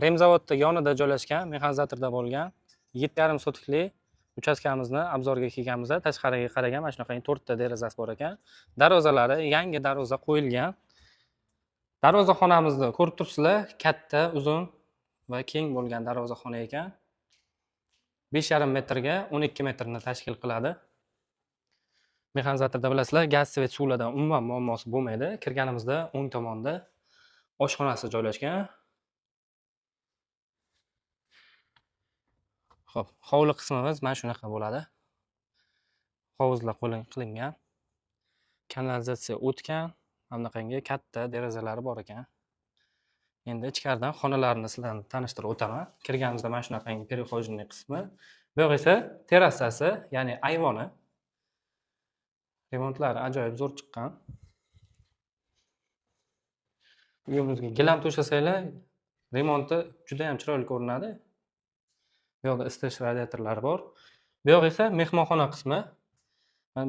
Remzavodda yonida joylashgan mexanizatorda bo'lgan 7,5 sotikli uchastkamizni obzorga kelganimizda tashqariga qaragan mana shunaqangi 4 ta derazasi bor ekan. Darvozalari yangi darvoza qo'yilgan. Darvozaxonamizni ko'rib turibsizlar, katta, uzun va keng bo'lgan darvozaxona ekan. 5,5 metrga 12 metrni tashkil qiladi. Mexanizatorda bilasizlar, gaz, svet, suvlardan umuman muammosi bo'lmaydi. Kirganimizda o'ng tomonda oshxonasi joylashgan. Xo'p, hovli qismimiz mana shunaqa bo'ladi. Hovuzlar qilingan. Kanalizatsiya o'tgan, mana bunaqangi katta derazalari bor ekan. Endi ichkaridan xonalarni sizlarni tanishtirib o'taman. Kirganimizda mana shunaqangi переходный qismi. Bu yoq esa terrasasi, ya'ni ayvoni. Remontlari ajoyib zo'r chiqqan. Uyimizga gilam to'shasanglar, remonti juda ham chiroyli ko'rinadi. Bu yoqda isitish radiatorlari bor. Bu yoq esa mehmonxona qismi.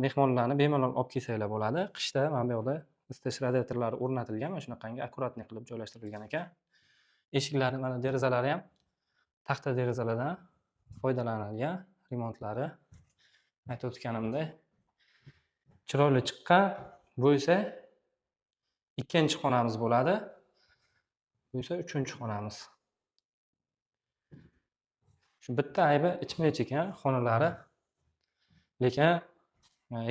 Mehmonlarni bemalol olib kelsanglar bo'ladi. Qishda mana bu yoqda isitish radiatorlari o'rnatilgan, mana shunaqangi akkuratniy qilib joylashtirilgan ekan. Eshiklari, mana derazalari ham taxta derazalardan foydalanilgan, remontlari aytib o'tganimdek chiroyli chiqqan. Bu esa ikkinchi xonamiz bo'ladi. Bu esa uchinchi xonamiz. Shu bitta aybi ichma-ich ekan xonalari. Lekin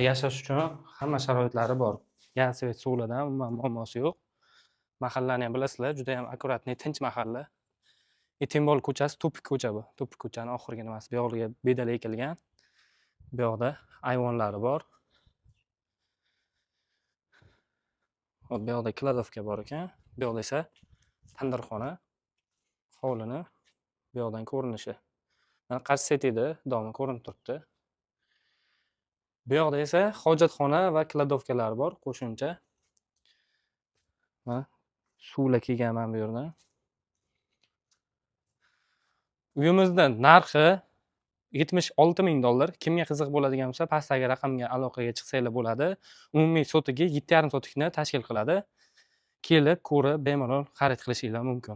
yashash uchun hamma sharoitlari bor. Gaz, svet, suvlardan umuman muammosi yo'q. Mahallani ham bilasizlar, juda ham akkuratniy, tinch mahalla. Etimol ko'chasi tupik ko'cha bu. Tupik ko'chaning oxirgi nimasi. Bu yoqga bedal ekilgan. Bu yoqda ayvonlari bor. Hop, bu yoqda kladovka bor ekan. Bu yoqda esa tandirxona. Hovlini bu yoqdan ko'rinishi. Mana qarshi setida domi ko'rinib turibdi. Bu yoqda esa hojatxona va kladovkalar bor qo'shimcha. Mana suvlar kelgan mana bu yerdan. Uyimizning narxi $76,000. Kimga qiziq bo'ladigan bo'lsa, pastdagi raqamga aloqaga chiqsanglar bo'ladi. Umumiy sotigi 7,5 sotikni tashkil qiladi. Kelib, ko'rib, bemalol xarid qilishinglar mumkin.